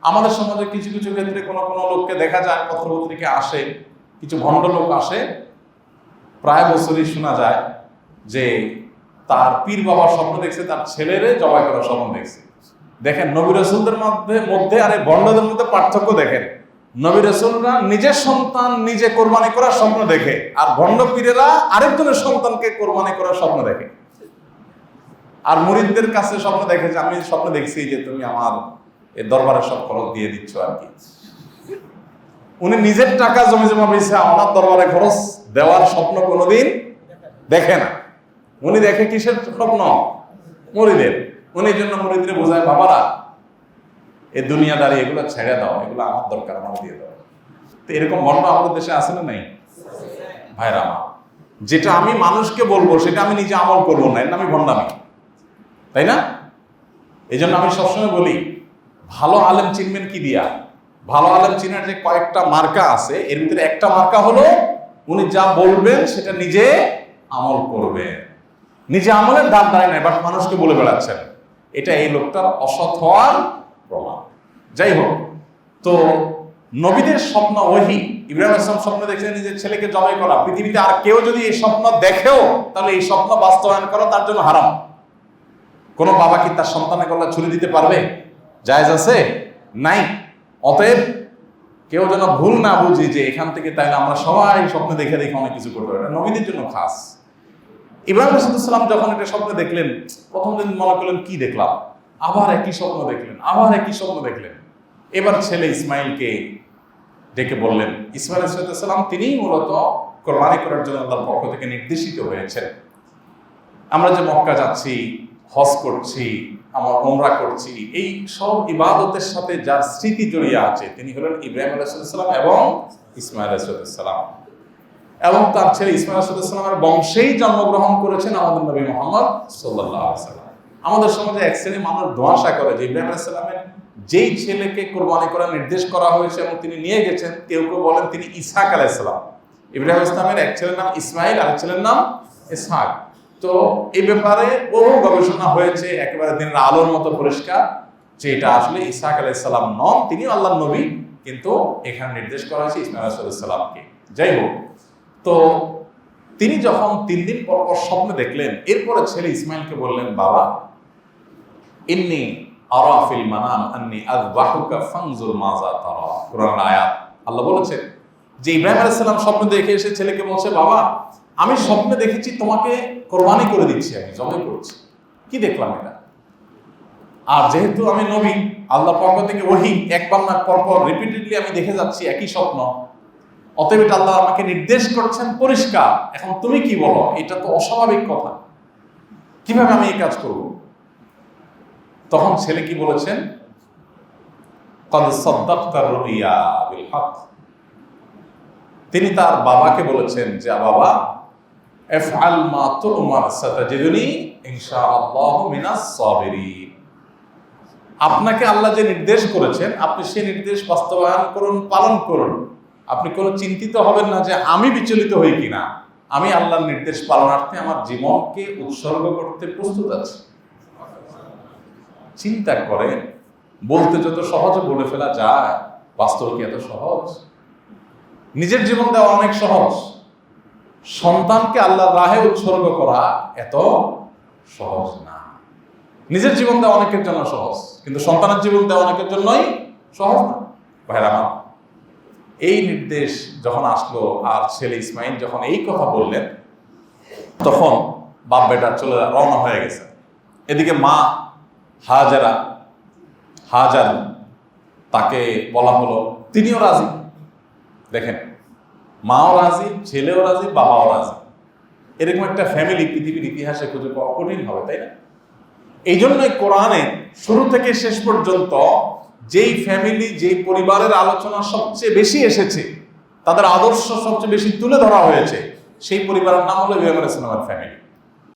আমাদের সমাজে কিছু কিছু ক্ষেত্রে কোনো কোনো লোককে দেখা যায়, পত্রপত্রিকা আসে, কিছু ভণ্ড লোক আসে, প্রায় বছরই শোনা যায় যে তার পীর বাবার স্বপ্ন দেখছে তার ছেলেরে জবাই করার স্বপ্ন দেখছে। দেখেন নবী রাসূলদের মধ্যে আর এই ভণ্ডদের মধ্যে পার্থক্য দেখেন। নবী রাসূলরা নিজের সন্তান নিজে কোরবানি করার স্বপ্ন দেখে, আর ভণ্ড পীরেরা আরেকজনের সন্তানকে কোরবানি করার স্বপ্ন দেখে। আর মুরিদদের কাছে স্বপ্ন দেখে যে আমি স্বপ্ন দেখছি যে তুমি আমার এই দরবারের সব খরচ দিয়ে দিচ্ছ আর কি। উনি নিজের টাকা জমি জমা বেঁচে আমার দরবারে খরচ দেওয়ার স্বপ্ন কোনোদিন দেখে না। উনি দেখে কিসের স্বপ্ন? মুরিদের। উনি এই জন্য মুরিদরে বোঝায়, বাবারা এই দুনিয়াদারি এগুলো ছেড়ে দাও, এগুলো আমার দরকার, আমার দিয়ে দাও। তো এরকম ঘটনা আমাদের দেশে আছে না নাই? ভাইরা আমার, যেটা আমি মানুষকে বলবো সেটা আমি নিজে আমল করবো না, এটা আমি ভণ্ডামি, তাই না? এই জন্য আমি সবসময় বলি, ভালো আলেম চিনবেন কি দিয়া? ভালো আলেম চিনার যে কয়েকটা মার্কা আছে, এর ভিতরে একটা মার্কা হলো উনি যা বলবেন সেটা নিজে আমল করবেন। নিজে আমলের দাম দাঁড়ায় নাই, বাট মানুষকে বলে বেড়াচ্ছেন, এটা এই লোকটার অসৎ হওয়ার প্রমাণ। যাই হোক, তো নবীদের স্বপ্ন ওহী। ইব্রাহিম আলাইহিস সালাম স্বপ্ন দেখছেন নিজের ছেলেকে জবাই করা। পৃথিবীতে আর কেউ যদি এই স্বপ্ন দেখেও তাহলে এই স্বপ্ন বাস্তবায়ন করা তার জন্য হারাম। কোন বাবা কি তার সন্তানের গলায় ছুরি দিতে পারবে? জায়েজ আছে? নাই। অতএব কেউ যেন ভুল না বুঝি যে এখান থেকে তাইলে আমরা সবাই স্বপ্ন দেখে দেখে অনেক কিছু করতে পারি। এটা নবীদের জন্য খাস। ইব্রাহিম আলাইহিস সালাম যখন এটা স্বপ্ন দেখলেন, প্রথম দিন মনে করলেন কি দেখলাম, আবার একই স্বপ্ন দেখলেন, আবার একই স্বপ্ন দেখলেন। এবার ছেলে ইসমাইলকে ডেকে বললেন। ইসমাইল আলাইহিস সালাম তিনিই মূলত কোরবানি করার জন্য আল্লাহর পক্ষ থেকে নির্দেশিত হয়েছেন। আমরা যে মক্কা যাচ্ছি, হজ করছি, আমরা উমরা করছি, এই সব ইবাদতের সাথে যার স্মৃতি জড়িয়ে আছে তিনি হলেন ইব্রাহিম আলাইহিস সালাম এবং ইসমাইল আলাইহিস সালাম, এবং তার ছেলে ইসমাইল আলাইহিস সালামের বংশেই জন্মগ্রহণ করেছেন আমাদের নবী মুহাম্মদ সাল্লাল্লাহু আলাইহি ওয়াসাল্লাম। আমাদের সমাজে এক শ্রেণীর মানুষ দোয়াশা করে যে ইব্রাহিম আলাইহিস সালামের যেই ছেলেকে কোরবানি করার নির্দেশ করা হয়েছে এবং তিনি নিয়ে গেছেন, কেউ কেউ বলেন তিনি ইসহাক আলাইহিস সালাম। ইব্রাহিম আলাইহিস সালামের এক ছেলের নাম ইসমাইল, আর ছেলের নাম ইসহাক। তো এই ব্যাপারে বহু গবেষণা হয়েছে, একেবারে দিনের আলোর মতো পরিষ্কার যে এটা আসলে ইসহাক আলাইহিস সালাম নন, তিনি আল্লাহর নবী, কিন্তু এখানে নির্দেশ করা হয়েছে ইসমাইল আলাইহিস সালামকে। যাই হোক, তো তিনি যখন 3 দিন পর পর স্বপ্ন দেখলেন, এরপরে ছেলে ইসমাইলকে বললেন, বাবা ইন্নী আরা ফিল মানাম আন্নী আযবাহুকা ফানজুর মাযা তারা। কুরআন আয়াত। আল্লাহ বলেছেন যে ইব্রাহিম আলাইহিস সালাম স্বপ্ন দেখে এসে ছেলেকে বলছে, বাবা আমি স্বপ্নে দেখেছি তোমাকে কোরবানি করে দিচ্ছি, আমি জবাই করছি। কি দেখলাম এটা? আর যেহেতু আমি নবী, আল্লাহর পক্ষ থেকে ওহী একবার না পরপর রিপিটেডলি আমি দেখে যাচ্ছি একই স্বপ্ন, অতএব এটা আল্লাহ আমাকে নির্দেশ করছেন পরিষ্কার। এখন তুমি কি বলো? এটা তো অস্বাভাবিক কথা, কিভাবে আমি এই কাজ করব? তখন ছেলে কি বলেছেন? ক্বাদ সাদ্দাকতা রুইয়া বিল হক। তিনি তার বাবাকে বলেছেন যে বাবা ইফআল মা তুমার সাতাজিদুনি ইনশাআল্লাহু মিনাস সাবিরিন। আপনাকে আল্লাহ যে নির্দেশ করেছেন আপনি সেই নির্দেশ বাস্তবায়ন করুন, পালন করুন। আপনি কোনো চিন্তিত হবেন না যে আমি বিচলিত হই কিনা। আমি আল্লাহর নির্দেশ পালনার্থে আমার জীবনকে উৎসর্গ করতে প্রস্তুত আছি। চিন্তা করেন, বলতে যত সহজে বলে ফেলা যায়, বাস্তব কি এত সহজ? নিজের জীবন দেওয়া অনেক সহজ, সন্তানকে আল্লাহর রাহে উৎসর্গ করা এত সহজ না। নিজের জীবন দেওয়া অনেকের জন্য সহজ, কিন্তু সন্তানের জীবন দেওয়া অনেকের জন্যই সহজ না। ভাইরা আমার, এই নির্দেশ যখন আসলো আর ছেলে ইসমাইল যখন এই কথা বললেন, তখন বাপ বেটা চলে রওনা হয়ে গেছে। এদিকে মা হাজার তাকে বলা হলো, তিনিও রাজি। দেখেন, মাও রাজি, ছেলেও রাজি, বাবাও রাজি। এরকম একটা ফ্যামিলি পৃথিবীর ইতিহাসে খুঁজে পাওয়া কঠিন হবে, তাই না? এই জন্যই কোরআনে শুরু থেকে শেষ পর্যন্ত যেই ফ্যামিলি, যেই পরিবারের আলোচনা সবচেয়ে বেশি এসেছে, তাদের আদর্শ সবচেয়ে বেশি তুলে ধরা হয়েছে, সেই পরিবারের নাম হলো ইব্রাহিম আলাইহিস সালামের ফ্যামিলি।